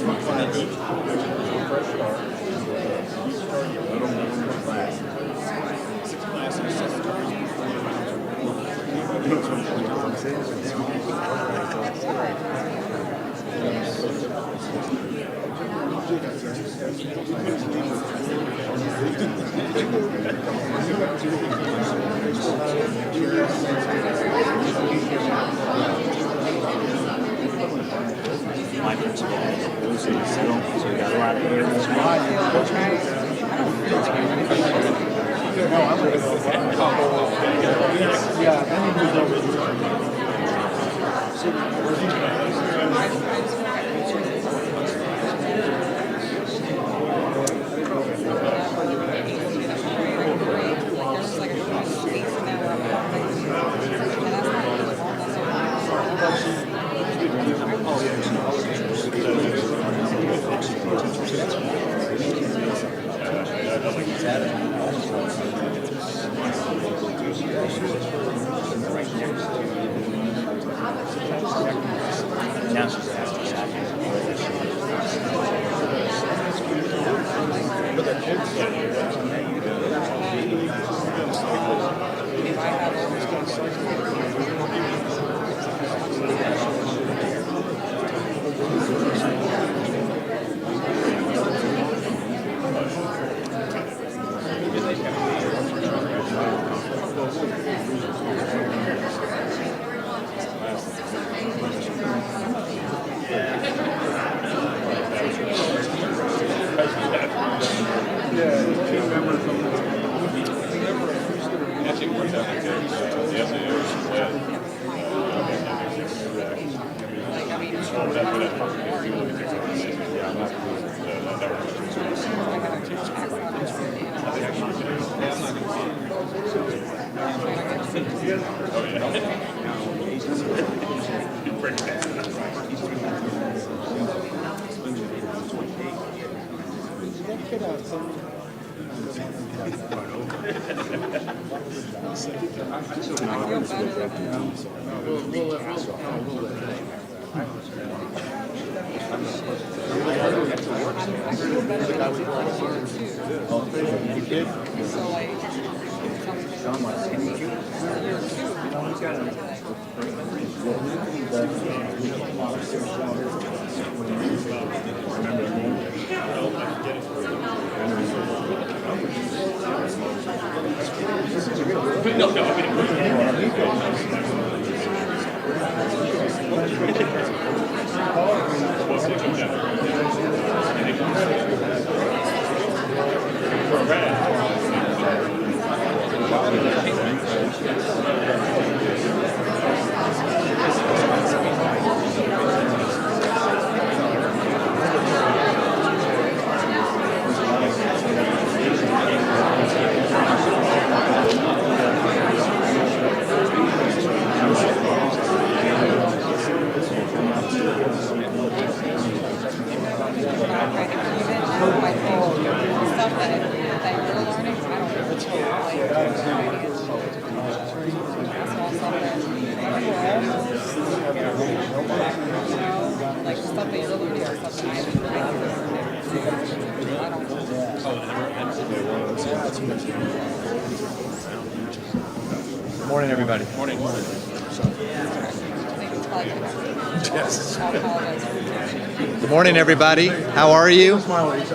My principal so we got a lot of air as well. Yeah, then he moves over Now she's asking Morning, everybody. Morning. Good morning, everybody. How are you?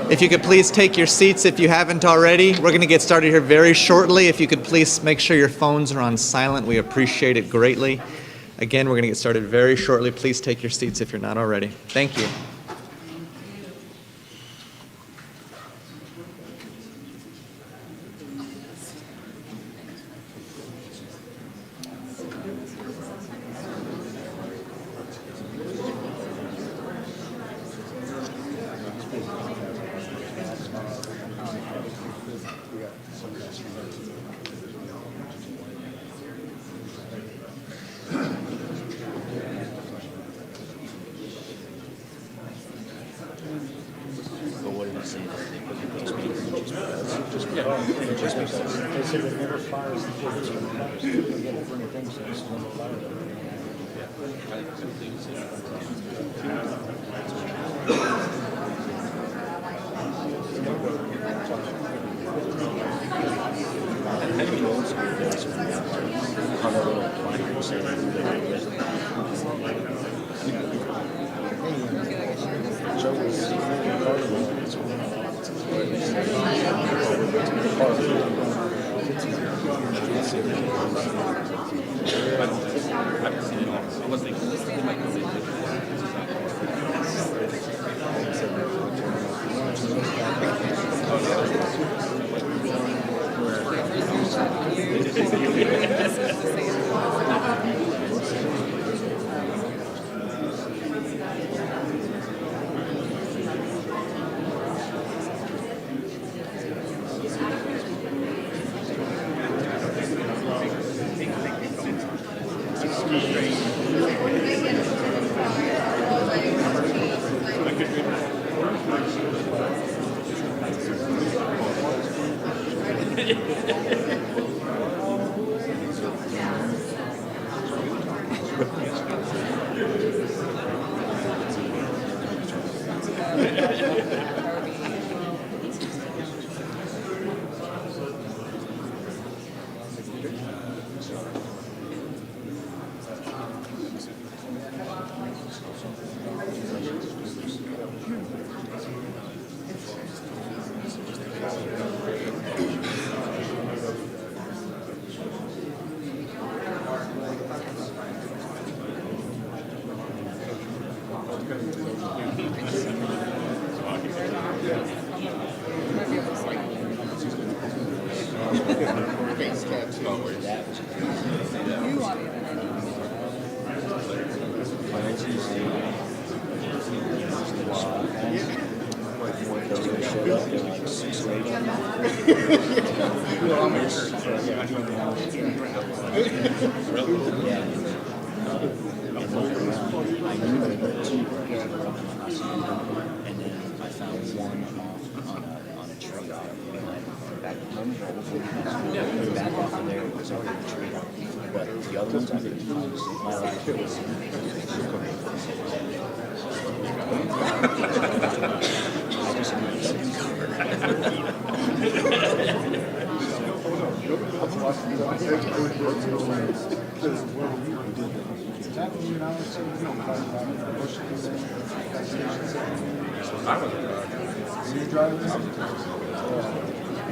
If you could please take your seats if you haven't already. We're going to get started here very shortly. If you could please make sure your phones are on silent, we appreciate it greatly. Again, we're going to get started very shortly. Please take your seats if you're not already. Thank you.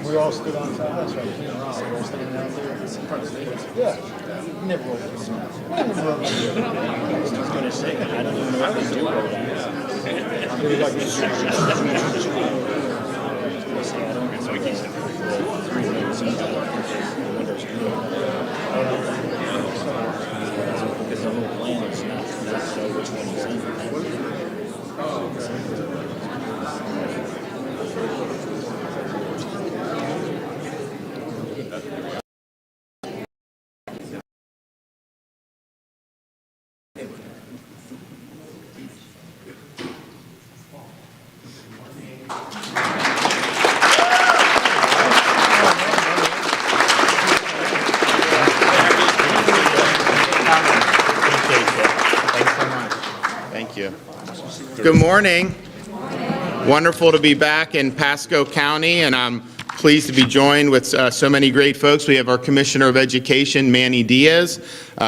We all stood on side. That's right. We were all standing out there. Yeah. Never rolled the snow. I was going to say, I don't even know if they do roll that. It was like this. So we keep saying, 3 minutes and the windows good. Because the whole plan is not to show which one is in. Good morning. Wonderful to be back in Pasco County, and I'm pleased to be joined with so many great folks. We have our Commissioner of Education, Manny Diaz.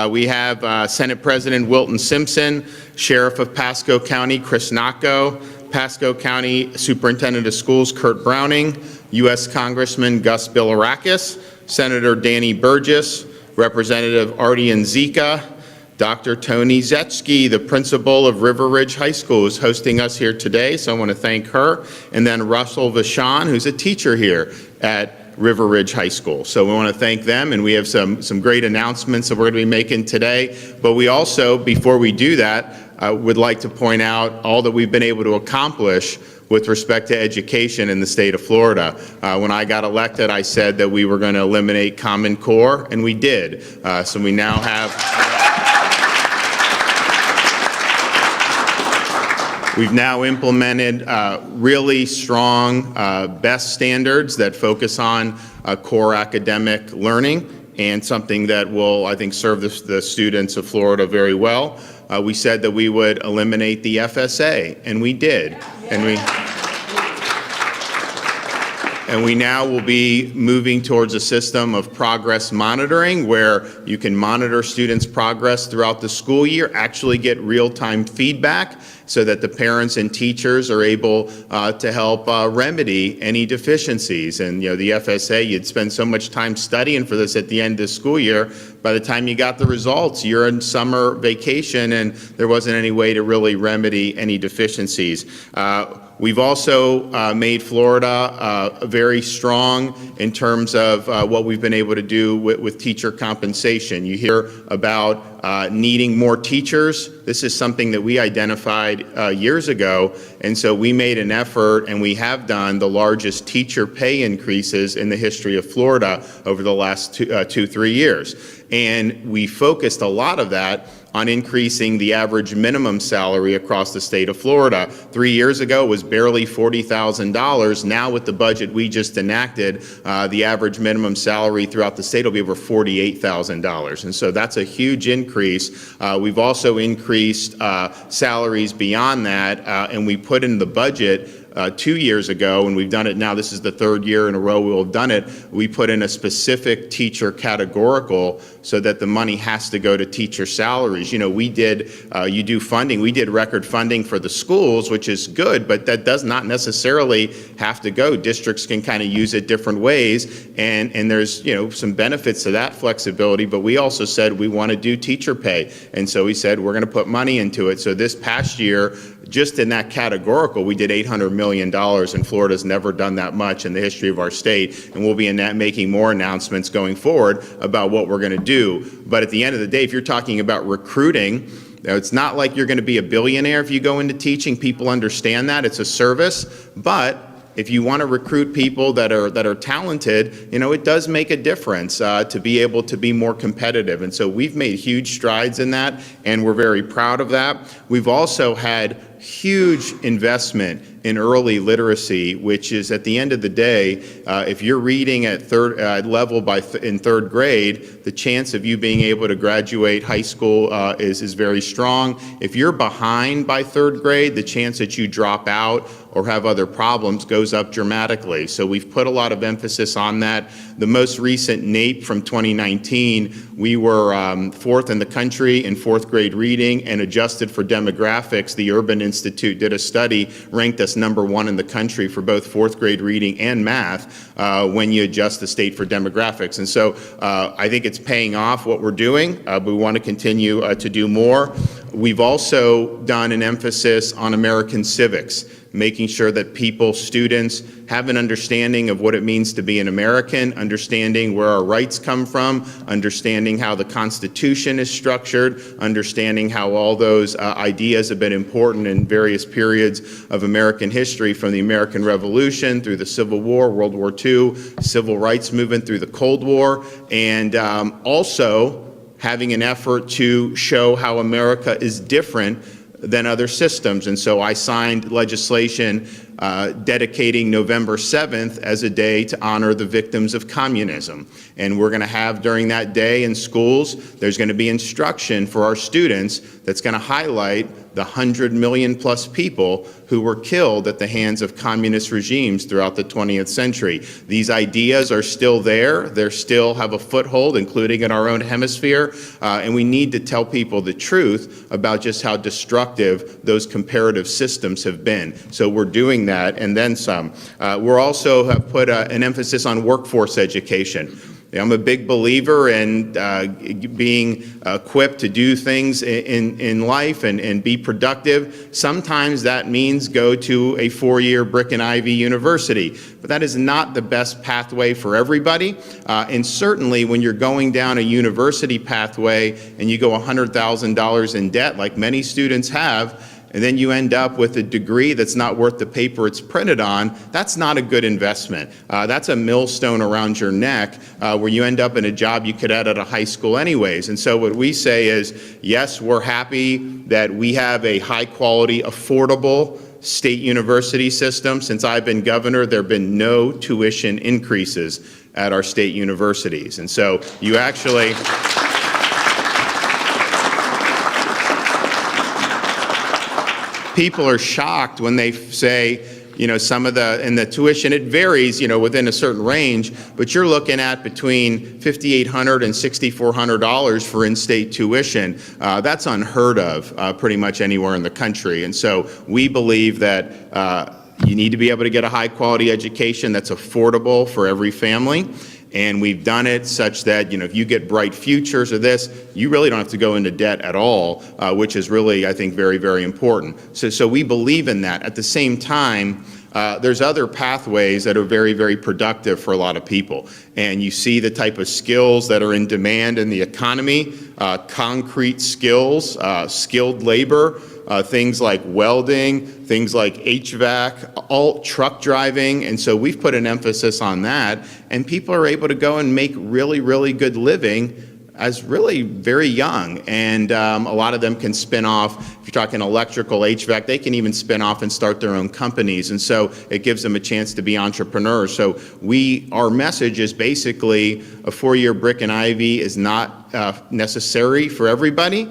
We have Senate President Wilton Simpson, Sheriff of Pasco County, Chris Nacco, Pasco County Superintendent of Schools, Kurt Browning, U.S. Congressman Gus Bilirakis, Senator Danny Burgess, Representative Artie Nzika, Dr. Tony Zetsky, the principal of River Ridge High School, is hosting us here today, so I want to thank her. And then Russell Vachon, who's a teacher here at River Ridge High School. So we want to thank them, and we have some great announcements that we're going to be making today. But we also, before we do that, would like to point out all that we've been able to accomplish with respect to education in the state of Florida. When I got elected, I said that we were going to eliminate Common Core, and we did. So we now have... We've now implemented really strong BEST standards that focus on core academic learning, and something that will, I think, serve the students of Florida very well. We said that we would eliminate the FSA, and we did. And we now will be moving towards a system of progress monitoring where you can monitor students' progress throughout the school year, actually get real-time feedback so that the parents and teachers are able to help remedy any deficiencies. And, the FSA, you'd spend so much time studying for this at the end of the school year. By the time you got the results, you're in summer vacation and there wasn't any way to really remedy any deficiencies. We've also made Florida very strong in terms of what we've been able to do with teacher compensation. You hear about needing more teachers. This is something that we identified years ago, and so we made an effort, and we have done the largest teacher pay increases in the history of Florida over the last 2-3 years. And we focused a lot of that on increasing the average minimum salary across the state of Florida. 3 years ago, it was barely $40,000. Now, with the budget we just enacted, the average minimum salary throughout the state will be over $48,000. And so that's a huge increase. We've also increased salaries beyond that, and we put in the budget 2 years ago, and we've done it now. This is the third year in a row we'll have done it. We put in a specific teacher categorical so that the money has to go to teacher salaries. We did, you do funding. We did record funding for the schools, which is good, but that does not necessarily have to go. Districts can kind of use it different ways, and there's, some benefits to that flexibility, but we also said we want to do teacher pay. And so we said we're going to put money into it. So this past year, just in that categorical, we did $800 million, and Florida's never done that much in the history of our state, and we'll be making more announcements going forward about what we're going to do. But at the end of the day, if you're talking about recruiting, it's not like you're going to be a billionaire if you go into teaching. People understand that. It's a service. But if you want to recruit people that are talented, it does make a difference to be able to be more competitive. And so we've made huge strides in that, and we're very proud of that. We've also had huge investment in early literacy, which is, at the end of the day, if you're reading at third level in third grade, the chance of you being able to graduate high school is very strong. If you're behind by third grade, the chance that you drop out or have other problems goes up dramatically. So we've put a lot of emphasis on that. The most recent NAEP from 2019, we were fourth in the country in fourth grade reading, and adjusted for demographics, the Urban Institute did a study, ranked us #1 in the country for both fourth grade reading and math when you adjust the state for demographics. And so I think it's paying off what we're doing, but we want to continue to do more. We've also done an emphasis on American civics, making sure that students have an understanding of what it means to be an American, understanding where our rights come from, understanding how the Constitution is structured, understanding how all those ideas have been important in various periods of American history, from the American Revolution through the Civil War, World War II, Civil Rights Movement through the Cold War, and also having an effort to show how America is different than other systems. And so I signed legislation dedicating November 7th as a day to honor the victims of communism. And we're going to have, during that day in schools, there's going to be instruction for our students that's going to highlight the 100 million plus people who were killed at the hands of communist regimes throughout the 20th century. These ideas are still there. They still have a foothold, including in our own hemisphere. And we need to tell people the truth about just how destructive those comparative systems have been. So we're doing that, and then some. We're also have put an emphasis on workforce education. I'm a big believer in being equipped to do things in life and be productive. Sometimes that means go to a 4-year brick and ivy university, but that is not the best pathway for everybody. And certainly when you're going down a university pathway and you go $100,000 in debt, like many students have, and then you end up with a degree that's not worth the paper it's printed on, that's not a good investment. That's a millstone around your neck where you end up in a job you could have at a high school anyways. And so what we say is, yes, we're happy that we have a high quality, affordable state university system. Since I've been governor, there have been no tuition increases at our state universities. And so you actually... People are shocked when they say, some of the tuition, it varies, within a certain range, but you're looking at between $5,800 and $6,400 for in-state tuition. That's unheard of pretty much anywhere in the country. And so we believe that you need to be able to get a high-quality education that's affordable for every family. And we've done it such that, if you get bright futures or this, you really don't have to go into debt at all, which is really, I think, very, very important. So we believe in that. At the same time, there's other pathways that are very, very productive for a lot of people. And you see the type of skills that are in demand in the economy, concrete skills, skilled labor, things like welding, things like HVAC, all truck driving. And so we've put an emphasis on that. And people are able to go and make really, really good living as really very young. And a lot of them can spin off. If you're talking electrical, HVAC, they can even spin off and start their own companies. And so it gives them a chance to be entrepreneurs. So our message is basically a 4-year brick and ivy is not necessary for everybody.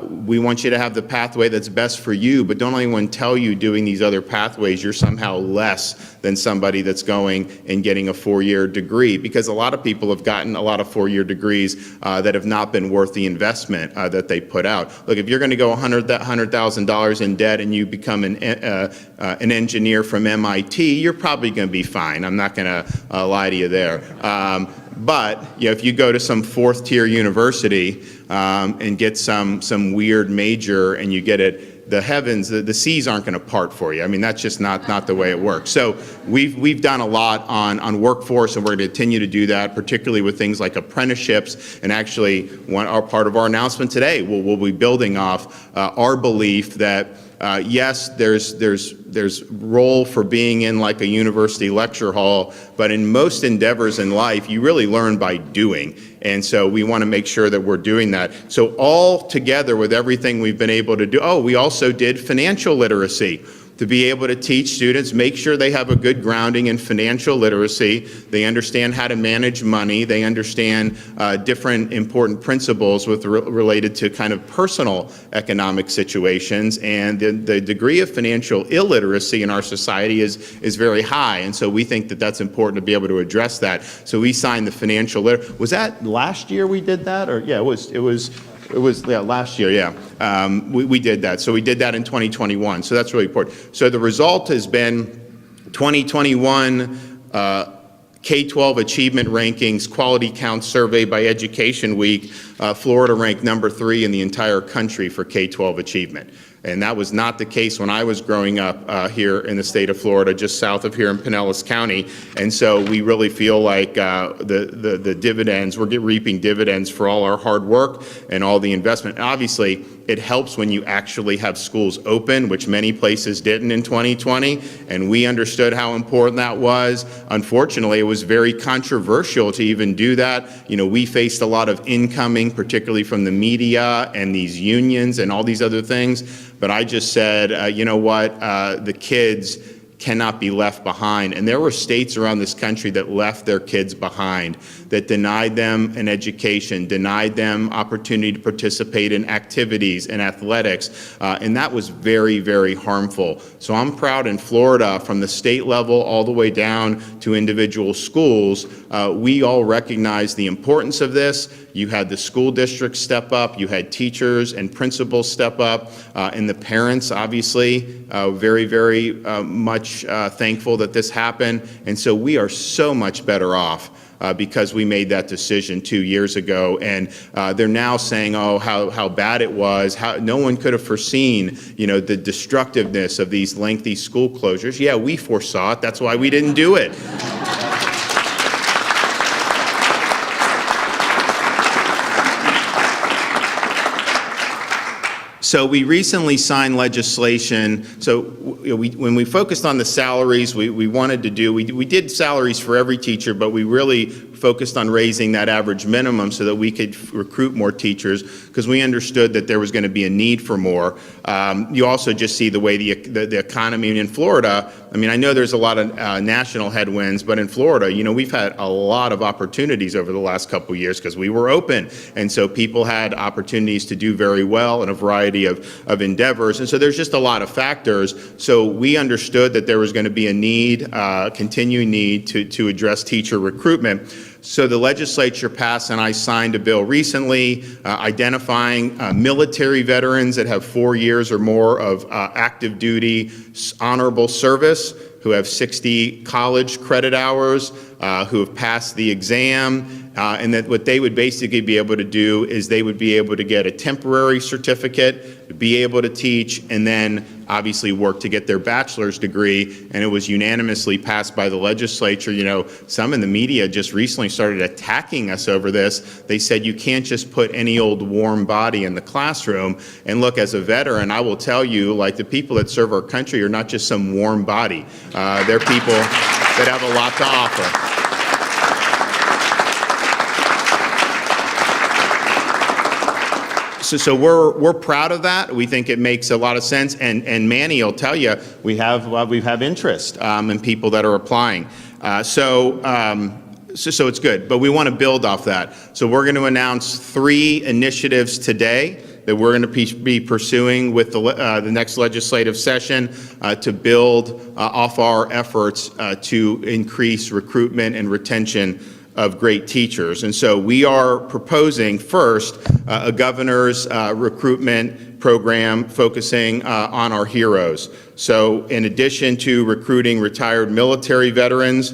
We want you to have the pathway that's best for you, but don't let anyone tell you doing these other pathways you're somehow less than somebody that's going and getting a 4-year degree, because a lot of people have gotten a lot of 4-year degrees that have not been worth the investment that they put out. Look, if you're going to go $100,000 in debt and you become an engineer from MIT, you're probably going to be fine. I'm not going to lie to you there. But if you go to some 4th-tier university and get some weird major and you get it, the seas aren't going to part for you. I mean, that's just not the way it works. So we've done a lot on workforce, and we're going to continue to do that, particularly with things like apprenticeships. And actually, part of our announcement today, we'll be building off our belief that yes, there's role for being in like a university lecture hall, but in most endeavors in life, you really learn by doing. And so we want to make sure that we're doing that. So all together with everything we've been able to do, we also did financial literacy. To be able to teach students, make sure they have a good grounding in financial literacy. They understand how to manage money. They understand different important principles related to kind of personal economic situations. And the degree of financial illiteracy in our society is very high. And so we think that that's important to be able to address that. So we signed the financial literacy. Was that last year we did that? Or yeah, it was last year, yeah. We did that. So we did that in 2021. So that's really important. So the result has been 2021 K-12 Achievement Rankings Quality Count Survey by Education Week. Florida ranked number 3 in the entire country for K-12 achievement. And that was not the case when I was growing up here in the state of Florida, just south of here in Pinellas County. And so we really feel like the dividends, we're reaping dividends for all our hard work and all the investment. And obviously, it helps when you actually have schools open, which many places didn't in 2020, and we understood how important that was. Unfortunately, it was very controversial to even do that. We faced a lot of incoming, particularly from the media and these unions and all these other things. But I just said, you know what, the kids cannot be left behind. And there were states around this country that left their kids behind, that denied them an education, denied them opportunity to participate in activities and athletics, and that was very, very harmful. So I'm proud in Florida, from the state level all the way down to individual schools, we all recognize the importance of this. You had the school districts step up, you had teachers and principals step up, and the parents, obviously, very, very much thankful that this happened. And so we are so much better off because we made that decision 2 years ago. And they're now saying, oh, how bad it was. No one could have foreseen, the destructiveness of these lengthy school closures. Yeah, we foresaw it. That's why we didn't do it. So we recently signed legislation. So when we focused on the salaries, we wanted to do, we did salaries for every teacher, but we really focused on raising that average minimum so that we could recruit more teachers, because we understood that there was going to be a need for more. You also just see the way the economy in Florida. I mean, I know there's a lot of national headwinds, but in Florida, you know, we've had a lot of opportunities over the last couple of years because we were open. And so people had opportunities to do very well in a variety of endeavors. And so there's just a lot of factors. So we understood that there was going to be a need, continuing need to address teacher recruitment. So the legislature passed, and I signed a bill recently identifying military veterans that have 4 years or more of active duty honorable service, who have 60 college credit hours, who have passed the exam, and that what they would basically be able to do is they would be able to get a temporary certificate, be able to teach, and then obviously work to get their bachelor's degree. And it was unanimously passed by the legislature. You know, some in the media just recently started attacking us over this. They said you can't just put any old warm body in the classroom. And look, as a veteran, I will tell you, like, the people that serve our country are not just some warm body. They're people that have a lot to offer. So we're proud of that. We think it makes a lot of sense. And Manny will tell you, we have interest in people that are applying. So it's good. But we want to build off that. So we're going to announce 3 initiatives today that we're going to be pursuing with the next legislative session to build off our efforts to increase recruitment and retention of great teachers. And so we are proposing first a governor's recruitment program focusing on our heroes. So in addition to recruiting retired military veterans,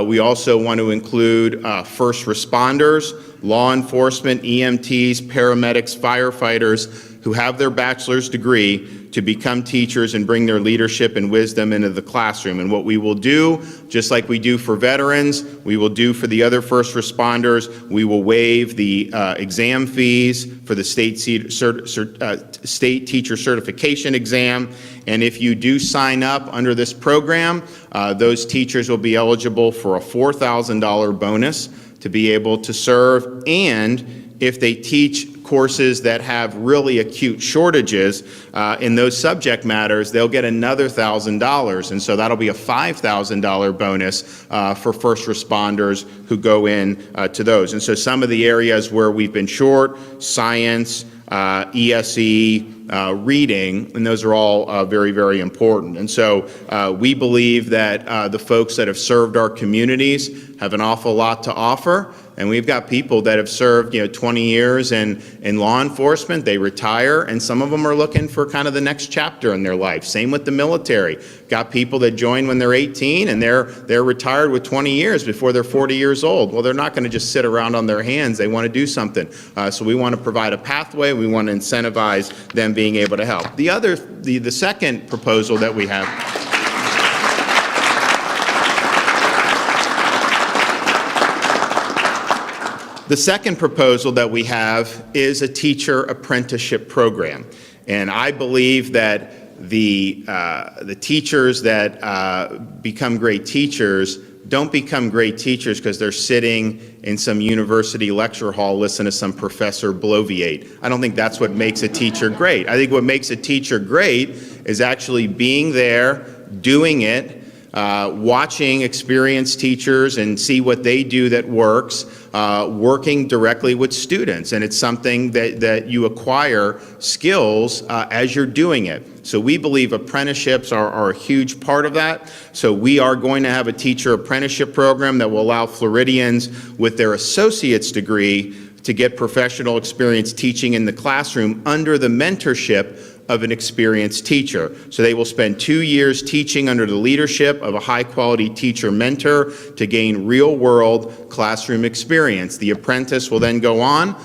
we also want to include first responders, law enforcement, EMTs, paramedics, firefighters who have their bachelor's degree to become teachers and bring their leadership and wisdom into the classroom. And what we will do, just like we do for veterans, we will do for the other first responders. We will waive the exam fees for the state teacher certification exam. And if you do sign up under this program, those teachers will be eligible for a $4,000 bonus to be able to serve. And if they teach courses that have really acute shortages in those subject matters, they'll get another $1,000. And so that'll be a $5,000 bonus for first responders who go in to those. And so some of the areas where we've been short, science, ESE, reading, and those are all very, very important. And so we believe that the folks that have served our communities have an awful lot to offer. And we've got people that have served, 20 years in law enforcement. They retire, and some of them are looking for kind of the next chapter in their life. Same with the military. Got people that join when they're 18, and they're retired with 20 years before they're 40 years old. Well, they're not going to just sit around on their hands. They want to do something. So we want to provide a pathway. We want to incentivize them being able to help. The second proposal that we have. The second proposal that we have is a teacher apprenticeship program. And I believe that the teachers that become great teachers don't become great teachers because they're sitting in some university lecture hall listening to some professor bloviate. I don't think that's what makes a teacher great. I think what makes a teacher great is actually being there, doing it, watching experienced teachers and see what they do that works, working directly with students. And it's something that you acquire skills as you're doing it. So we believe apprenticeships are a huge part of that. So we are going to have a teacher apprenticeship program that will allow Floridians with their associate's degree to get professional experience teaching in the classroom under the mentorship of an experienced teacher. So they will spend 2 years teaching under the leadership of a high-quality teacher mentor to gain real-world classroom experience. The apprentice will then go on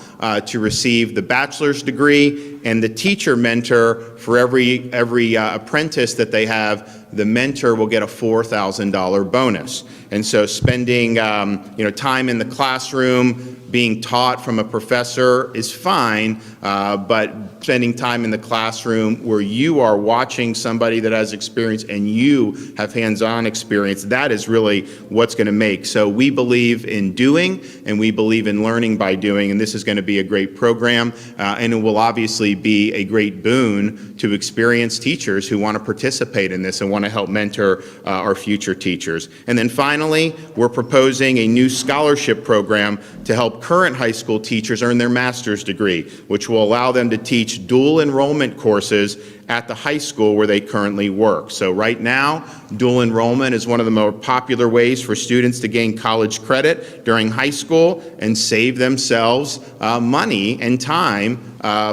to receive the bachelor's degree, and the teacher mentor, for every apprentice that they have, the mentor will get a $4,000 bonus. And so spending time in the classroom, being taught from a professor is fine, but spending time in the classroom classroom where you are watching somebody that has experience and you have hands-on experience, that is really what's going to make. So we believe in doing, and we believe in learning by doing, and this is going to be a great program, and it will obviously be a great boon to experienced teachers who want to participate in this and want to help mentor our future teachers. And then finally, we're proposing a new scholarship program to help current high school teachers earn their master's degree, which will allow them to teach dual enrollment courses at the high school where they currently work. So right now, dual enrollment is one of the more popular ways for students to gain college credit during high school and save themselves money and time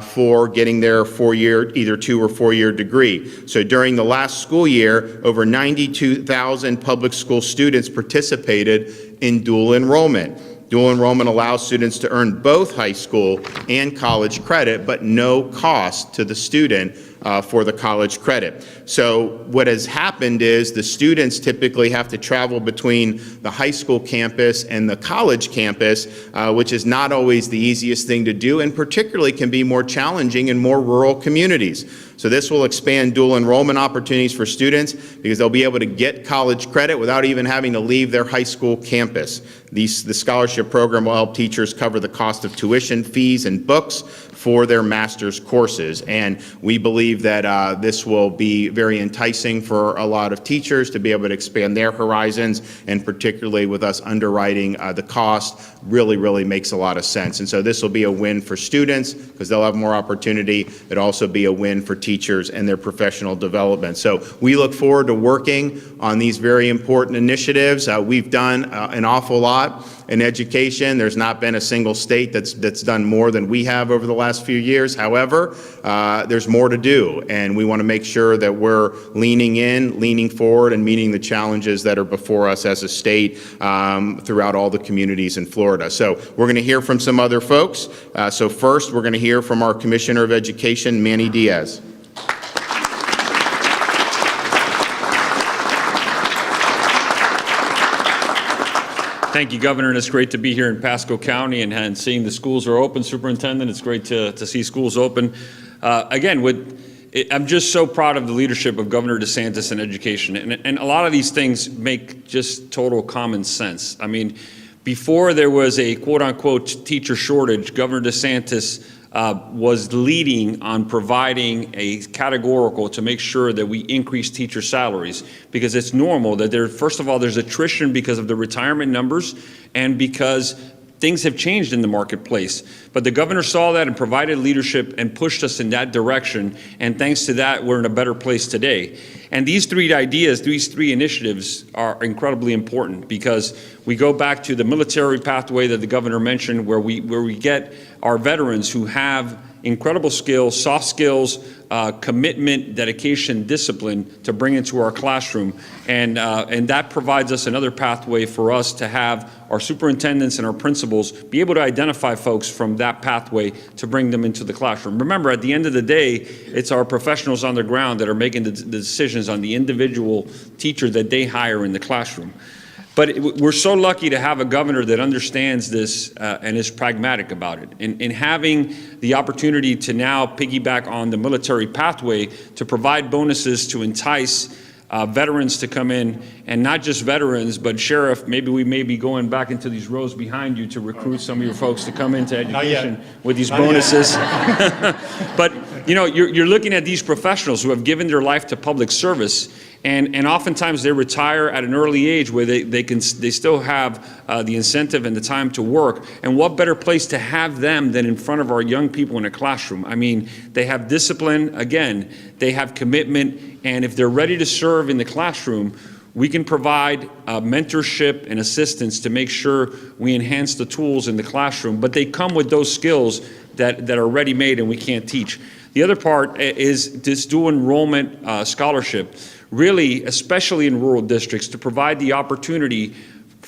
for getting their either 2 or 4 year degree. So during the last school year, over 92,000 public school students participated in dual enrollment. Dual enrollment allows students to earn both high school and college credit, but no cost to the student for the college credit. So what has happened is the students typically have to travel between the high school campus and the college campus, which is not always the easiest thing to do, and particularly can be more challenging in more rural communities. So this will expand dual enrollment opportunities for students because they'll be able to get college credit without even having to leave their high school campus. The scholarship program will help teachers cover the cost of tuition, fees, and books for their master's courses. And we believe that this will be very enticing for a lot of teachers to be able to expand their horizons, and particularly with us underwriting the cost really makes a lot of sense. And so this will be a win for students because they'll have more opportunity. It'll also be a win for teachers and their professional development. So we look forward to working on these very important initiatives. We've done an awful lot in education. There's not been a single state that's done more than we have over the last few years. However, there's more to do, and we want to make sure that we're leaning in, leaning forward, and meeting the challenges that are before us as a state throughout all the communities in Florida. So we're going to hear from some other folks. So first, we're going to hear from our Commissioner of Education, Manny Diaz. Thank you, Governor, and it's great to be here in Pasco County and seeing the schools are open. Superintendent, it's great to see schools open. I'm just so proud of the leadership of Governor DeSantis in education, and a lot of these things make just total common sense. I mean, before there was a quote-unquote teacher shortage, Governor DeSantis was leading on providing a categorical to make sure that we increase teacher salaries, because it's normal that first of all, there's attrition because of the retirement numbers and because things have changed in the marketplace. But the governor saw that and provided leadership and pushed us in that direction. And thanks to that, we're in a better place today. And these three ideas, these three initiatives are incredibly important because we go back to the military pathway that the governor mentioned, where we get our veterans who have incredible skills, soft skills, commitment, dedication, discipline to bring into our classroom. And that provides us another pathway for us to have our superintendents and our principals be able to identify folks from that pathway to bring them into the classroom. Remember, at the end of the day, it's our professionals on the ground that are making the decisions on the individual teacher that they hire in the classroom. But we're so lucky to have a governor that understands this and is pragmatic about it. In having the opportunity to now piggyback on the military pathway to provide bonuses to entice veterans to come in, and not just veterans, but Sheriff, maybe we may be going back into these rows behind you to recruit some of your folks to come into education with these bonuses. But you know, you're looking at these professionals who have given their life to public service, and oftentimes they retire at an early age where they still have the incentive and the time to work. And what better place to have them than in front of our young people in a classroom? I mean, they have discipline, again, they have commitment, and if they're ready to serve in the classroom, we can provide mentorship and assistance to make sure we enhance the tools in the classroom, but they come with those skills that are ready-made and we can't teach. The other part is this dual enrollment scholarship, really, especially in rural districts, to provide the opportunity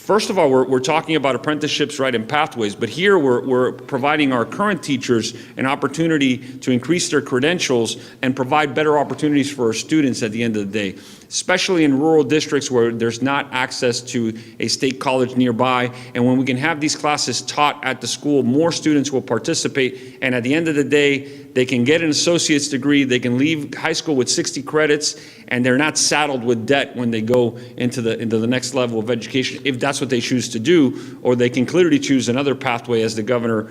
First of all, we're talking about apprenticeships, right, and pathways, but here we're providing our current teachers an opportunity to increase their credentials and provide better opportunities for our students at the end of the day, especially in rural districts where there's not access to a state college nearby. And when we can have these classes taught at the school, more students will participate, and at the end of the day, they can get an associate's degree, they can leave high school with 60 credits, and they're not saddled with debt when they go into the next level of education, if that's what they choose to do, or they can clearly choose another pathway, as the governor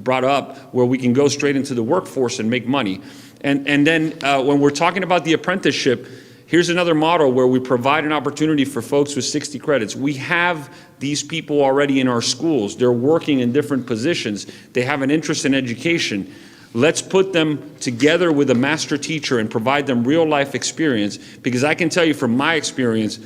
brought up, where we can go straight into the workforce and make money. And then when we're talking about the apprenticeship, here's another model where we provide an opportunity for folks with 60 credits. We have these people already in our schools. They're working in different positions. They have an interest in education. Let's put them together with a master teacher and provide them real life experience, because I can tell you from my experience,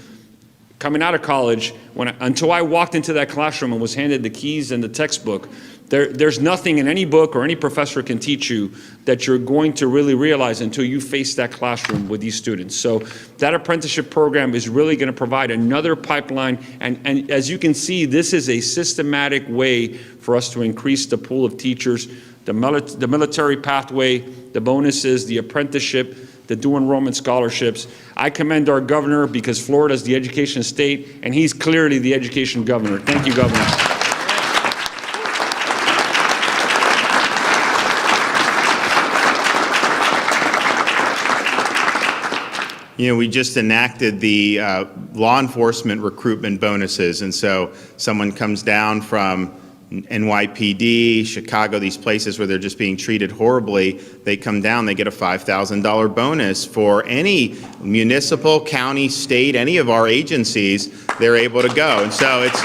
coming out of college, until I walked into that classroom and was handed the keys and the textbook, there's nothing in any book or any professor can teach you that you're going to really realize until you face that classroom with these students. So that apprenticeship program is really going to provide another pipeline. And as you can see, this is a systematic way for us to increase the pool of teachers, the military pathway, the bonuses, the apprenticeship, the dual enrollment scholarships. I commend our governor, because Florida is the education state, and he's clearly the education governor. Thank you, Governor. You know, we just enacted the law enforcement recruitment bonuses, and so someone comes down from NYPD, Chicago, these places where they're just being treated horribly, they come down, they get a $5,000 bonus for any municipal, county, state, any of our agencies, they're able to go. And so it's...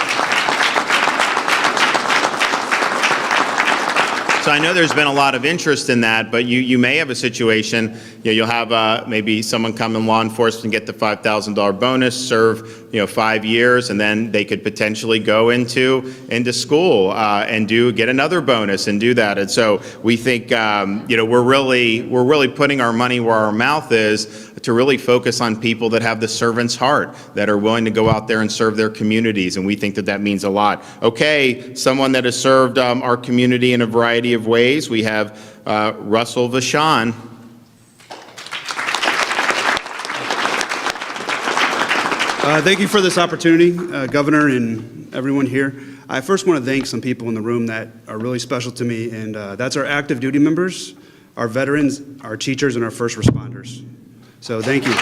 So I know there's been a lot of interest in that, but you may have a situation, you'll have maybe someone come in law enforcement and get the $5,000 bonus, serve 5 years, and then they could potentially go into school and get another bonus and do that. And so we think we're really putting our money where our mouth is, to really focus on people that have the servant's heart, that are willing to go out there and serve their communities, and we think that means a lot. Okay, someone that has served our community in a variety of ways. We have Russell Vachon. Thank you for this opportunity, Governor and everyone here. I first want to thank some people in the room that are really special to me, and that's our active duty members, our veterans, our teachers, and our first responders. So thank you.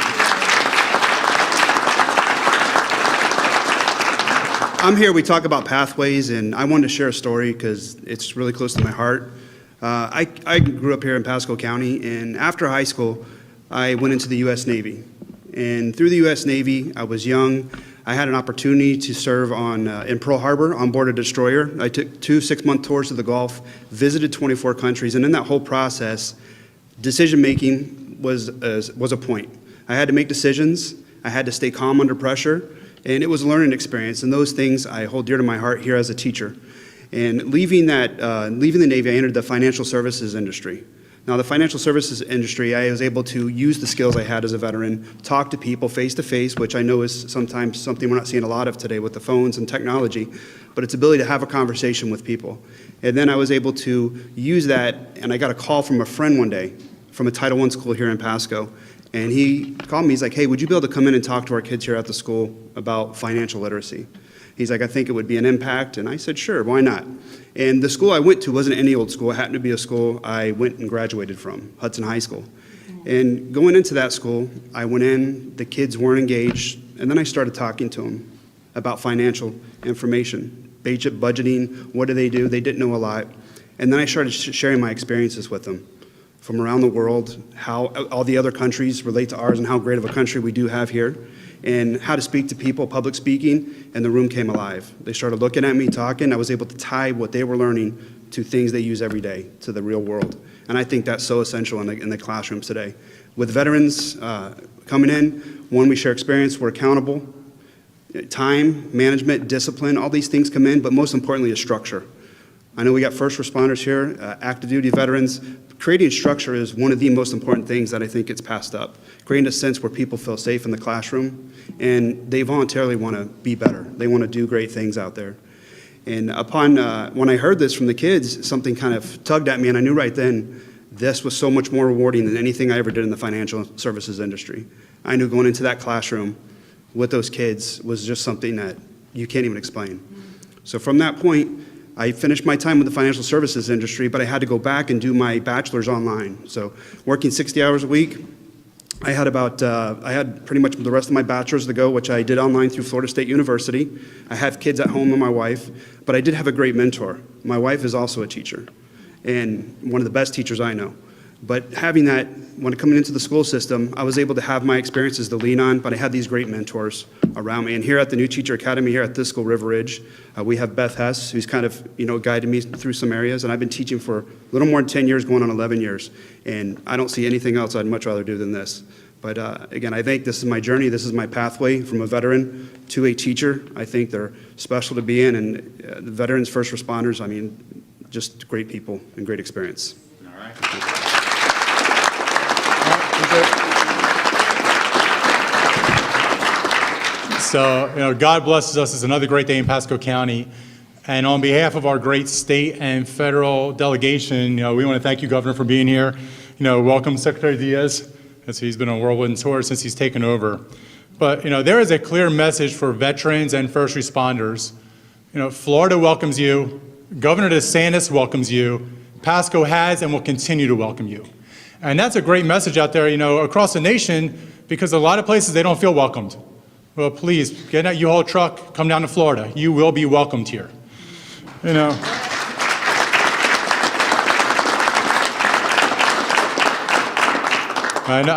I'm here, we talk about pathways, and I wanted to share a story because it's really close to my heart. I grew up here in Pasco County, and after high school, I went into the U.S. Navy. And through the U.S. Navy, I was young. I had an opportunity to serve in Pearl Harbor on board a destroyer. I took 2 6-month tours to the Gulf, visited 24 countries, and in that whole process, decision-making was a point. I had to make decisions. I had to stay calm under pressure, and it was a learning experience, and those things I hold dear to my heart here as a teacher. And leaving the Navy, I entered the financial services industry. Now, the financial services industry, I was able to use the skills I had as a veteran, talk to people face-to-face, which I know is sometimes something we're not seeing a lot of today with the phones and technology, but its ability to have a conversation with people. And then I was able to use that, and I got a call from a friend one day from a Title I school here in Pasco, and he called me. He's like, hey, would you be able to come in and talk to our kids here at the school about financial literacy? He's like, I think it would be an impact. And I said, sure, why not? And the school I went to wasn't any old school. It happened to be a school I went and graduated from, Hudson High School. And going into that school, I went in, the kids weren't engaged, and then I started talking to them about financial information, budgeting, what do they do? They didn't know a lot. And then I started sharing my experiences with them from around the world, how all the other countries relate to ours and how great of a country we do have here, and how to speak to people, public speaking, and the room came alive. They started looking at me, talking. I was able to tie what they were learning to things they use every day, to the real world. And I think that's so essential in the classrooms today. With veterans coming in, one, we share experience, we're accountable. Time, management, discipline, all these things come in, but most importantly is structure. I know we got first responders here, active duty veterans. Creating structure is one of the most important things that I think gets passed up. Creating a sense where people feel safe in the classroom and they voluntarily want to be better. They want to do great things out there. And when I heard this from the kids, something kind of tugged at me, and I knew right then this was so much more rewarding than anything I ever did in the financial services industry. I knew going into that classroom with those kids was just something that you can't even explain. So from that point, I finished my time with the financial services industry, but I had to go back and do my bachelor's online. So working 60 hours a week, I had pretty much the rest of my bachelor's to go, which I did online through Florida State University. I have kids at home with my wife, but I did have a great mentor. My wife is also a teacher, and one of the best teachers I know. But having that, when coming into the school system, I was able to have my experiences to lean on, but I had these great mentors around me. And here at the New Teacher Academy here at this school, River Ridge, we have Beth Hess, who's kind of, guided me through some areas. And I've been teaching for a little more than 10 years, going on 11 years. And I don't see anything else I'd much rather do than this. But again, I think this is my journey. This is my pathway from a veteran to a teacher. I think they're special to be in. And the veterans, first responders, I mean, just great people and great experience. All right. So, God blesses us. It's another great day in Pasco County. And on behalf of our great state and federal delegation, we want to thank you, Governor, for being here. Welcome, Secretary Diaz, as he's been on a whirlwind tour since he's taken over. But, there is a clear message for veterans and first responders. Florida welcomes you. Governor DeSantis welcomes you. Pasco has and will continue to welcome you. And that's a great message out there, across the nation, because a lot of places they don't feel welcomed. Well, please, get in that U-Haul truck, come down to Florida. You will be welcomed here. I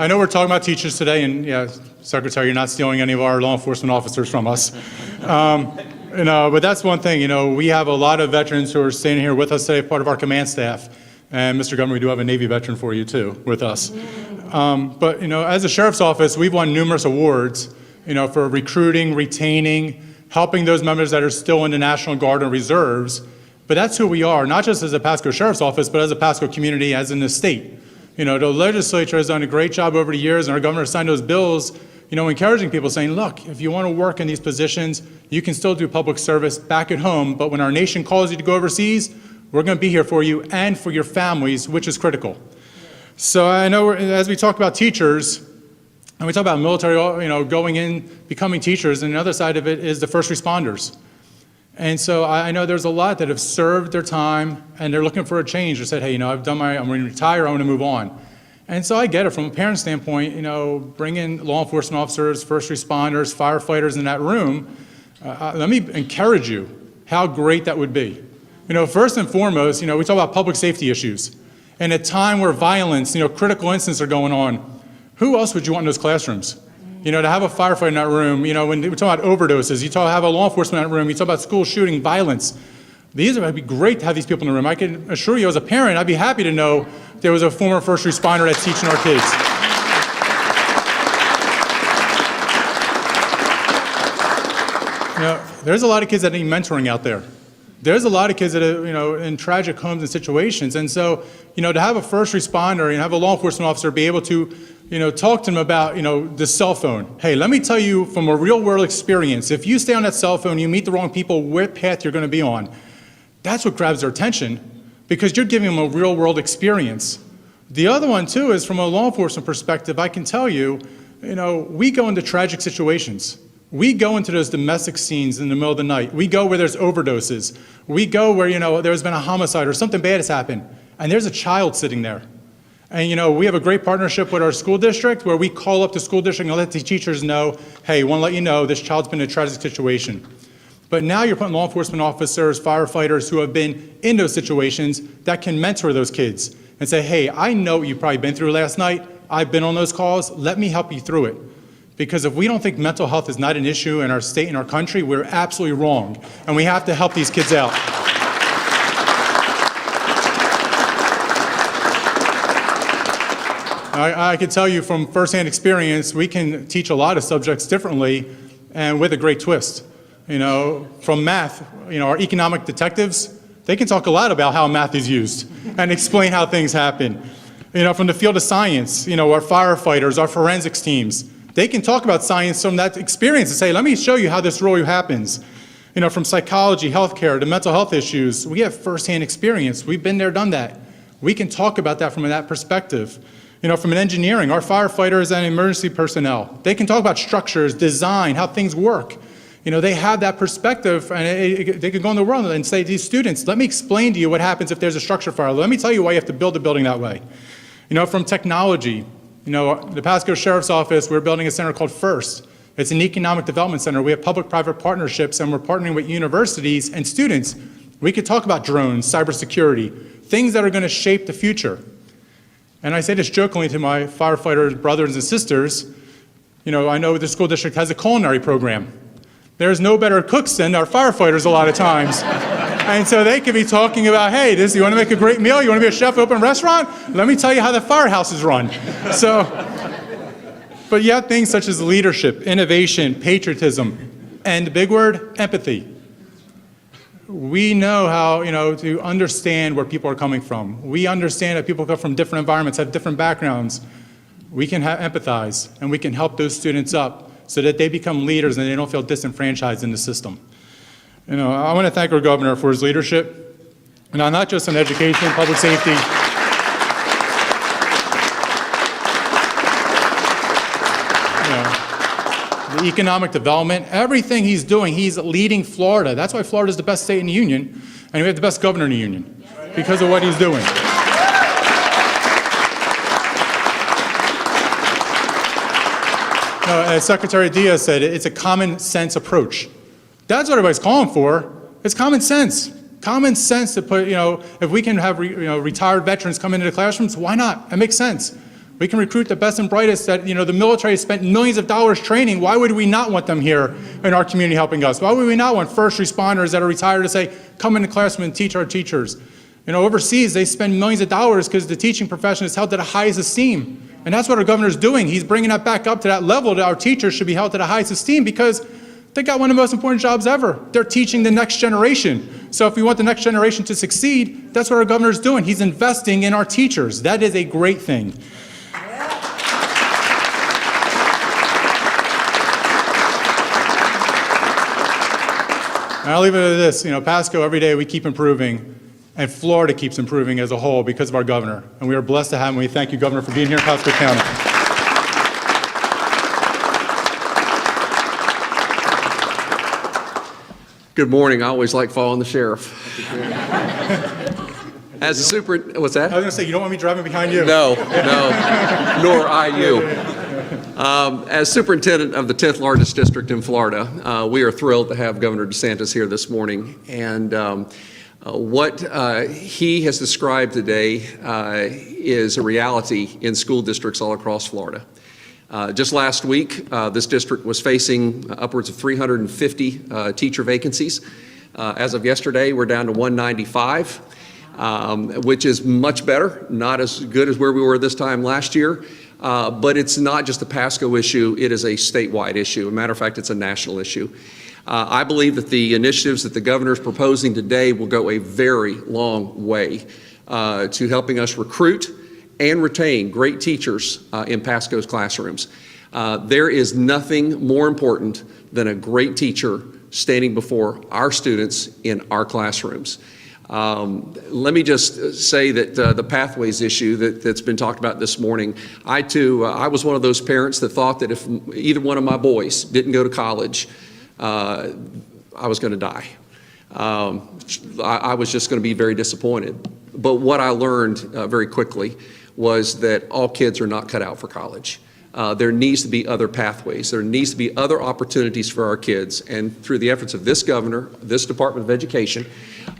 know we're talking about teachers today, and yeah, Secretary, you're not stealing any of our law enforcement officers from us. But that's one thing, we have a lot of veterans who are standing here with us today, part of our command staff. And Mr. Governor, we do have a Navy veteran for you too, with us. But as a sheriff's office, we've won numerous awards, for recruiting, retaining, helping those members that are still in the National Guard and reserves. But that's who we are, not just as a Pasco Sheriff's Office, but as a Pasco community, as in the state. The legislature has done a great job over the years, and our governor signed those bills, encouraging people, saying, look, if you want to work in these positions, you can still do public service back at home, but when our nation calls you to go overseas, we're going to be here for you and for your families, which is critical. So I know as we talk about teachers, and we talk about military, going in, becoming teachers, and the other side of it is the first responders. And so I know there's a lot that have served their time, and they're looking for a change. They said, hey, I'm going to retire, I want to move on. And so I get it from a parent standpoint, bringing law enforcement officers, first responders, firefighters in that room. Let me encourage you how great that would be. First and foremost, we talk about public safety issues. And at a time where violence, critical incidents are going on, who else would you want in those classrooms? To have a firefighter in that room, when we talk about overdoses, have a law enforcement in that room, you talk about school shooting, violence. It'd be great to have these people in the room. I can assure you as a parent, I'd be happy to know there was a former first responder that's teaching our kids. There's a lot of kids that need mentoring out there. There's a lot of kids that are, in tragic homes and situations. And so, to have a first responder and have a law enforcement officer be able to, talk to them about, the cell phone. Hey, let me tell you from a real world experience, if you stay on that cell phone, you meet the wrong people, what path you're going to be on. That's what grabs their attention, because you're giving them a real world experience. The other one too is from a law enforcement perspective, I can tell you, we go into tragic situations. We go into those domestic scenes in the middle of the night. We go where there's overdoses. We go where, there's been a homicide or something bad has happened, and there's a child sitting there. And, we have a great partnership with our school district where we call up the school district and let the teachers know, hey, we want to let you know this child's been in a tragic situation. But now you're putting law enforcement officers, firefighters who have been in those situations that can mentor those kids and say, hey, I know what you've probably been through last night. I've been on those calls. Let me help you through it. Because if we don't think mental health is not an issue in our state and our country, we're absolutely wrong. And we have to help these kids out. I can tell you from firsthand experience, we can teach a lot of subjects differently and with a great twist. From math, our economic detectives, They can talk a lot about how math is used and explain how things happen. From the field of science, our firefighters, our forensics teams, they can talk about science from that experience and say, let me show you how this really happens. From psychology, healthcare, to mental health issues, we have firsthand experience. We've been there, done that. We can talk about that from that perspective. From an engineering, our firefighters and emergency personnel, they can talk about structures, design, how things work. They have that perspective, and they can go in the world and say to these students, let me explain to you what happens if there's a structure fire. Let me tell you why you have to build a building that way. From technology, the Pasco Sheriff's Office, we're building a center called FIRST. It's an economic development center. We have public-private partnerships, and we're partnering with universities and students. We could talk about drones, cybersecurity, things that are going to shape the future. And I say this jokingly to my firefighter brothers and sisters. I know the school district has a culinary program. There's no better cooks than our firefighters a lot of times. And so they could be talking about, hey, you want to make a great meal? You want to be a chef, open a restaurant? Let me tell you how the firehouse is run. But you have things such as leadership, innovation, patriotism, and the big word, empathy. We know how, to understand where people are coming from. We understand that people come from different environments, have different backgrounds. We can empathize, and we can help those students up so that they become leaders and they don't feel disenfranchised in the system. I want to thank our governor for his leadership, not just in education, public safety. The economic development, everything he's doing, he's leading Florida. That's why Florida is the best state in the union, and we have the best governor in the union because of what he's doing. As Secretary Diaz said, it's a common sense approach. That's what everybody's calling for. It's common sense. Common sense to put, if we can have retired veterans come into the classrooms, why not? It makes sense. We can recruit the best and brightest that, the military has spent millions of dollars training. Why would we not want them here in our community helping us? Why would we not want first responders that are retired to say, come in the classroom and teach our teachers? Overseas, they spend millions of dollars because the teaching profession is held to the highest esteem. And that's what our governor's doing. He's bringing that back up to that level that our teachers should be held to the highest esteem because they got one of the most important jobs ever. They're teaching the next generation. So if we want the next generation to succeed, that's what our governor's doing. He's investing in our teachers. That is a great thing. And I'll leave it at this. Pasco, every day we keep improving, and Florida keeps improving as a whole because of our governor. And we are blessed to have him. We thank you, Governor, for being here in Pasco County. Good morning. I always like following the sheriff. As a what's that? I was going to say, you don't want me driving behind you. No, nor I you. As superintendent of the 10th largest district in Florida, we are thrilled to have Governor DeSantis here this morning. And what he has described today is a reality in school districts all across Florida. Just last week, this district was facing upwards of 350 teacher vacancies. As of yesterday, we're down to 195, which is much better, not as good as where we were this time last year. But it's not just a Pasco issue, it is a statewide issue. As a matter of fact, it's a national issue. I believe that the initiatives that the governor is proposing today will go a very long way to helping us recruit and retain great teachers in Pasco's classrooms. There is nothing more important than a great teacher standing before our students in our classrooms. Let me just say that the pathways issue that's been talked about this morning, I was one of those parents that thought that if either one of my boys didn't go to college, I was going to die. I was just going to be very disappointed. But what I learned very quickly was that all kids are not cut out for college. There needs to be other pathways. There needs to be other opportunities for our kids. And through the efforts of this governor, this Department of Education,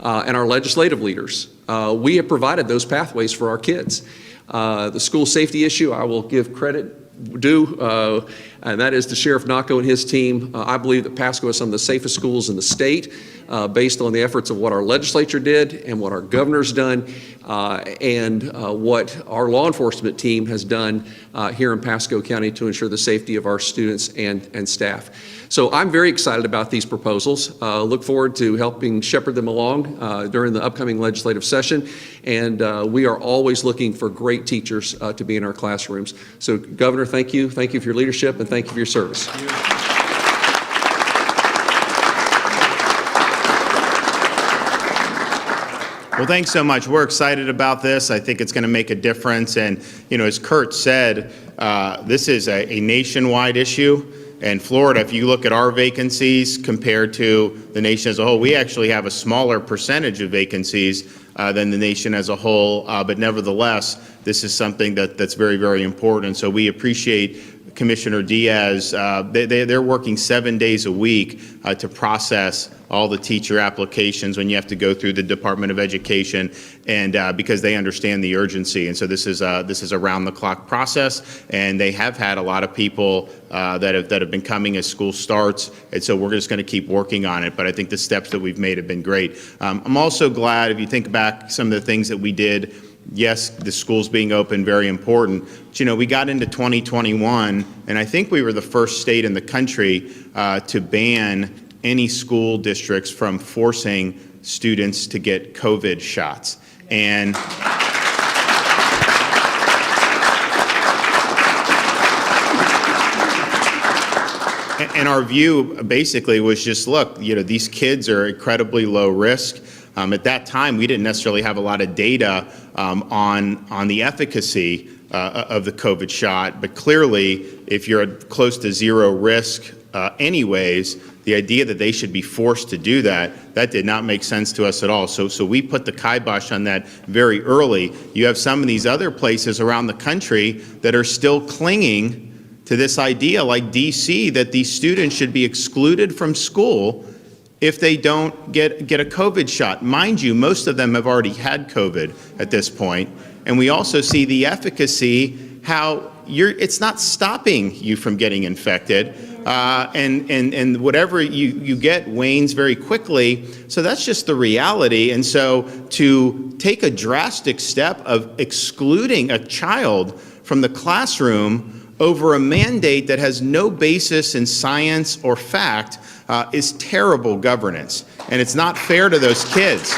and our legislative leaders, we have provided those pathways for our kids. The school safety issue, I will give credit due, and that is to Sheriff Nacco and his team. I believe that Pasco has some of the safest schools in the state. based on the efforts of what our legislature did and what our governor's done and what our law enforcement team has done here in Pasco County to ensure the safety of our students and staff. So I'm very excited about these proposals. Look forward to helping shepherd them along during the upcoming legislative session. And we are always looking for great teachers to be in our classrooms. So Governor, thank you. Thank you for your leadership and thank you for your service. Well, thanks so much. We're excited about this. I think it's going to make a difference. And, you know, as Kurt said, this is a nationwide issue. And Florida, if you look at our vacancies compared to the nation as a whole, we actually have a smaller percentage of vacancies than the nation as a whole. But nevertheless, this is something that's very, very important. So we appreciate Commissioner Diaz. They're working 7 days a week to process all the teacher applications when you have to go through the Department of Education, and because they understand the urgency. And so this is a round-the-clock process, and they have had a lot of people that have been coming as school starts, and so we're just going to keep working on it. But I think the steps that we've made have been great. I'm also glad, if you think back some of the things that we did. Yes, the schools being open, very important. But, you know, we got into 2021, and I think we were the first state in the country to ban any school districts from forcing students to get COVID shots. And our view basically was just, look, you know, these kids are incredibly low risk. At that time, we didn't necessarily have a lot of data on the efficacy of the COVID shot, but clearly, if you're at close to zero risk anyways, the idea that they should be forced to do that did not make sense to us at all. So we put the kibosh on that very early. You have some of these other places around the country that are still clinging to this idea, like DC, that these students should be excluded from school if they don't get a COVID shot. Mind you, most of them have already had COVID at this point. And we also see the efficacy, how it's not stopping you from getting infected. And whatever you get wanes very quickly. So that's just the reality. And so to take a drastic step of excluding a child from the classroom over a mandate that has no basis in science or fact is terrible governance. And it's not fair to those kids.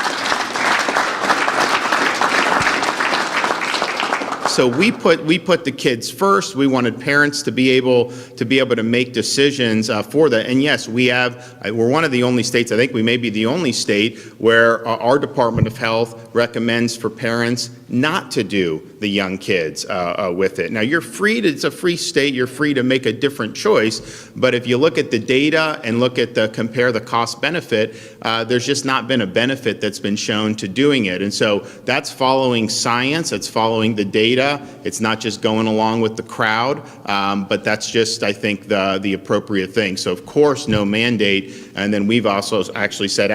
So we put the kids first. We wanted parents to be able to make decisions for that. And yes, we're one of the only states, I think we may be the only state, where our Department of Health recommends for parents not to do the young kids with it. Now, it's a free state, you're free to make a different choice, but if you look at the data and compare the cost benefit, there's just not been a benefit that's been shown to doing it. And so that's following science, that's following the data. It's not just going along with the crowd, but that's just, I think, the appropriate thing. So of course, no mandate, and then we've also actually said,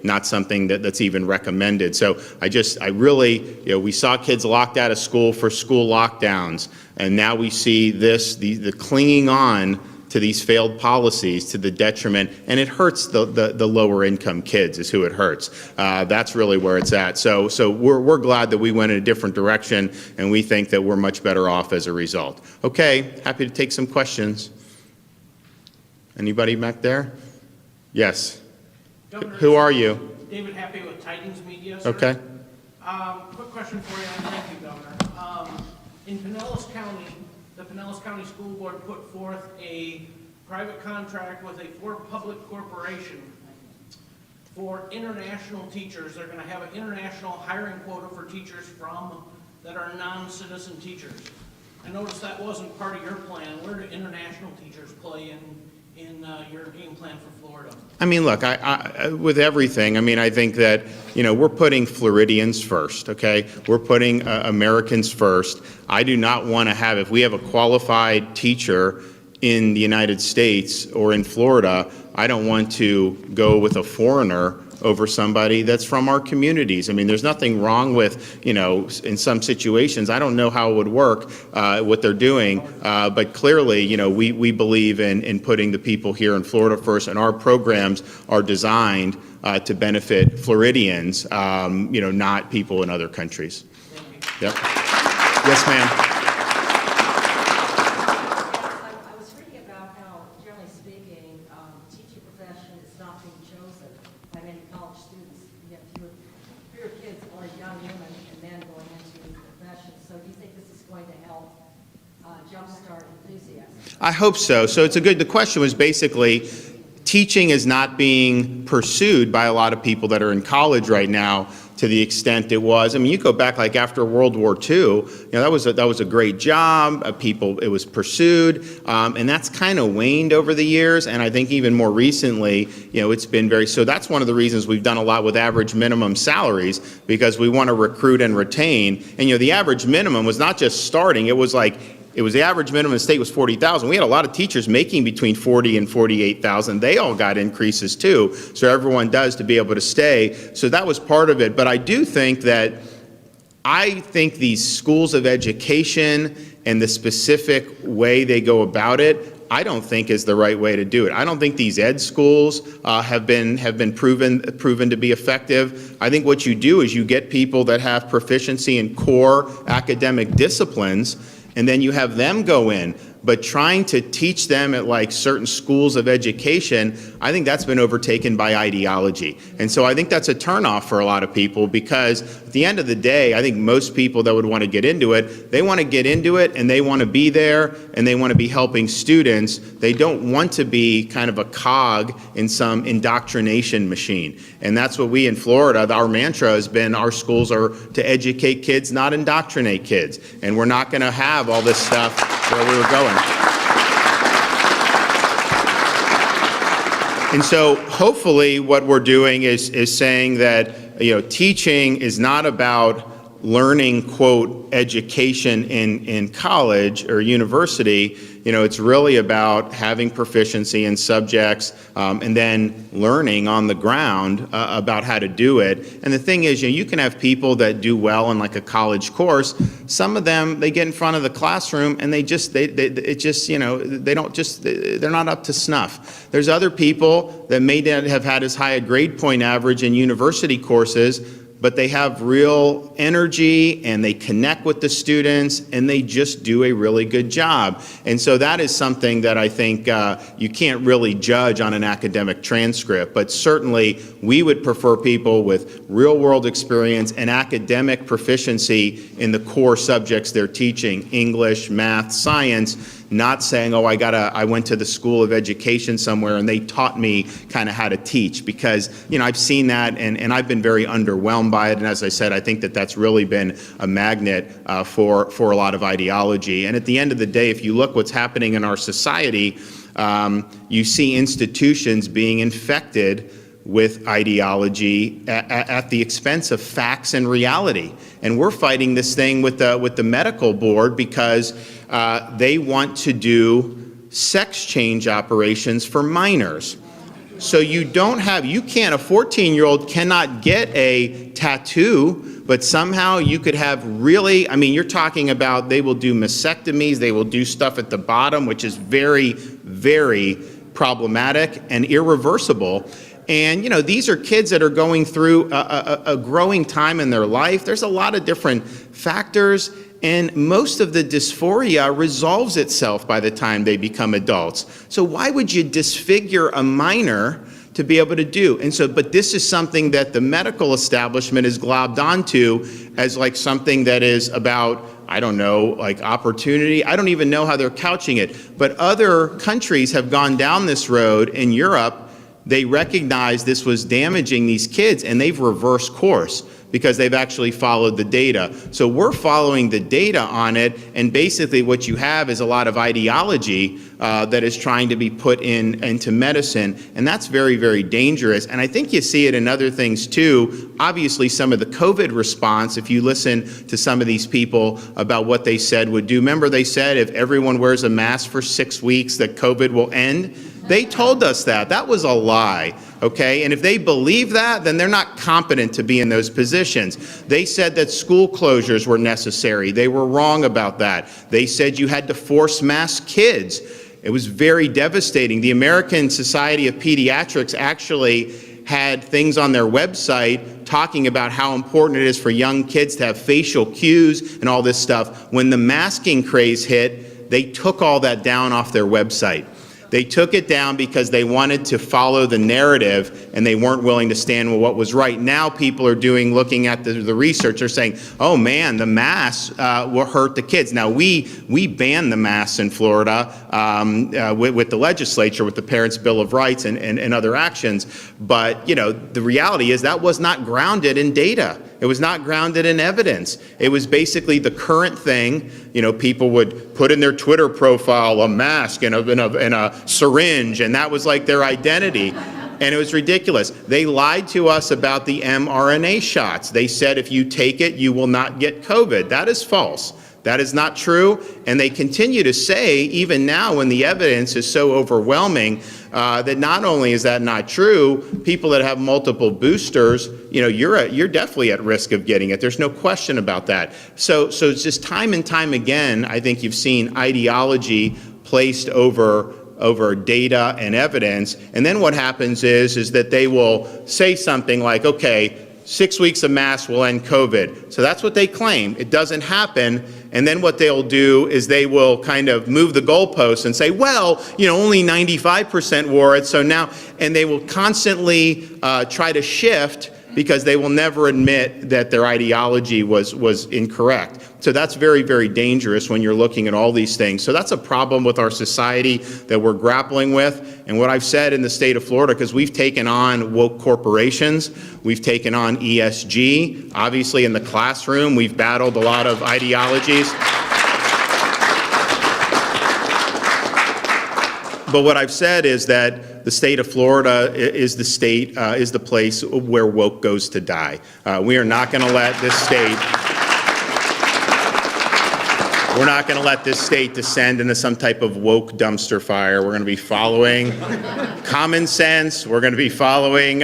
not something that's even recommended. So I really, we saw kids locked out of school for school lockdowns, and now we see the clinging on to these failed policies to the detriment, and it hurts the lower income kids is who it hurts. That's really where it's at. So we're glad that we went in a different direction, and we think that we're much better off as a result. Okay, happy to take some questions. Anybody back there? Yes. Governor, who are you? David Happy with Tidings Media, sir. Okay. Quick question for you, and thank you, Governor. In Pinellas County, the Pinellas County School Board put forth a private contract with a for-public corporation for international teachers. They're going to have an international hiring quota for teachers that are non-citizen teachers. I noticed that wasn't part of your plan. Where do international teachers play in your game plan for Florida? I mean, look, with everything, I think that, we're putting Floridians first, okay? We're putting Americans first. I do not want to if we have a qualified teacher in the United States or in Florida, I don't want to go with a foreigner over somebody that's from our communities. There's nothing wrong with, in some situations, I don't know how it would work, what they're doing, but clearly, we believe in putting the people here in Florida first, and our programs are designed to benefit Floridians, not people in other countries. Yep. Yes, ma'am. I was reading about how, generally speaking, the teaching profession is not being chosen by many college students. You have fewer kids or young women and men going into the profession. So do you think this is going to help jumpstart enthusiasm? I hope so. So the question was basically, teaching is not being pursued by a lot of people that are in college right now to the extent it was. I mean, you go back like after World War II, that was a great job. It was pursued, and that's kind of waned over the years. And I think even more recently, it's been so that's one of the reasons we've done a lot with average minimum salaries, because we want to recruit and retain. And the average minimum was not just starting; it was the average minimum in the state was $40,000. We had a lot of teachers making between $40,000 and $48,000. They all got increases too. So everyone does to be able to stay. So that was part of it. But I do think these schools of education and the specific way they go about it, I don't think is the right way to do it. I don't think these ed schools have been proven to be effective. I think what you do is you get people that have proficiency in core academic disciplines, and then you have them go in. But trying to teach them at certain schools of education, I think that's been overtaken by ideology. And so I think that's a turnoff for a lot of people, because at the end of the day, I think most people that would want to get into it, they want to get into it and they want to be there and they want to be helping students. They don't want to be kind of a cog in some indoctrination machine. And that's what we in Florida, our mantra has been, our schools are to educate kids, not indoctrinate kids. And we're not going to have all this stuff where we were going. And so hopefully what we're doing is saying that teaching is not about learning, quote, education in college or university. It's really about having proficiency in subjects and then learning on the ground about how to do it. And the thing is, you can have people that do well in a college course. Some of them, they get in front of the classroom and they're not up to snuff. There's other people that may not have had as high a grade point average in university courses, but they have real energy and they connect with the students and they just do a really good job. And so that is something that I think you can't really judge on an academic transcript, but certainly we would prefer people with real world experience and academic proficiency in the core subjects they're teaching, English, math, science, not saying, I went to the school of education somewhere and they taught me kind of how to teach, because, I've seen that and I've been very underwhelmed by it. And as I said, I think that that's really been a magnet for a lot of ideology. And at the end of the day, if you look what's happening in our society, you see institutions being infected with ideology at the expense of facts and reality. And we're fighting this thing with the medical board because they want to do sex change operations for minors. So a 14-year-old cannot get a tattoo, but somehow you could have you're talking about they will do mastectomies, they will do stuff at the bottom, which is very, very problematic and irreversible. And, these are kids that are going through a growing time in their life. There's a lot of different factors, and most of the dysphoria resolves itself by the time they become adults. So why would you disfigure a minor to be able to do? And so, but this is something that the medical establishment is globbed onto as something that is about, opportunity. I don't even know how they're couching it. But other countries have gone down this road. In Europe, they recognize this was damaging these kids and they've reversed course because they've actually followed the data. So we're following the data on it, and basically what you have is a lot of ideology that is trying to be put into medicine, and that's very, very dangerous. And I think you see it in other things too. Obviously some of the COVID response, if you listen to some of these people about what they said would do. Remember they said if everyone wears a mask for 6 weeks that COVID will end? They told us that. That was a lie, okay? And if they believe that, then they're not competent to be in those positions. They said that school closures were necessary. They were wrong about that. They said you had to force mask kids. It was very devastating. The American Society of Pediatrics actually had things on their website talking about how important it is for young kids to have facial cues and all this stuff. When the masking craze hit, they took all that down off their website. They took it down because they wanted to follow the narrative and they weren't willing to stand with what was right. Now people are looking at the research, they're saying, oh man, the masks will hurt the kids. Now we banned the masks in Florida with the legislature, with the Parents' Bill of Rights and other actions. But the reality is that was not grounded in data. It was not grounded in evidence. It was basically the current thing. People would put in their Twitter profile a mask and a syringe, and that was like their identity. And it was ridiculous. They lied to us about the mRNA shots. They said if you take it, you will not get COVID. That is false. That is not true. And they continue to say, even now when the evidence is so overwhelming, that not only is that not true, people that have multiple boosters, you're definitely at risk of getting it. There's no question about that. So it's just time and time again, I think you've seen ideology placed over data and evidence. And then what happens is that they will say something like, okay, 6 weeks of masks will end COVID. So that's what they claim. It doesn't happen. And then what they'll do is they will kind of move the goalposts and say, well, only 95% wore it. So now, and they will constantly try to shift because they will never admit that their ideology was incorrect. So that's very, very dangerous when you're looking at all these things. So that's a problem with our society that we're grappling with. And what I've said in the state of Florida, because we've taken on woke corporations, we've taken on ESG. Obviously in the classroom, we've battled a lot of ideologies. But what I've said is that the state of Florida is the place where woke goes to die. We are not going to let this state. We're not going to let this state descend into some type of woke dumpster fire. We're going to be following common sense. We're going to be following,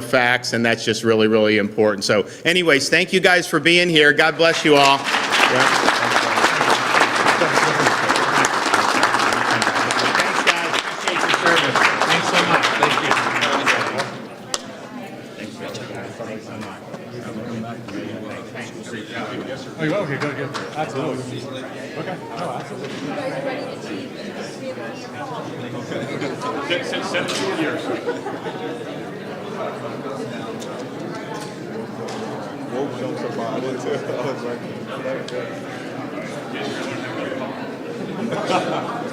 facts, and that's just really, really important. So, anyways, thank you guys for being here. God bless you all. Yeah. Okay, good. Absolutely. Okay, no, absolutely. You guys ready to teach? We have a year. 17 years. Woke jumps about it too. I was like,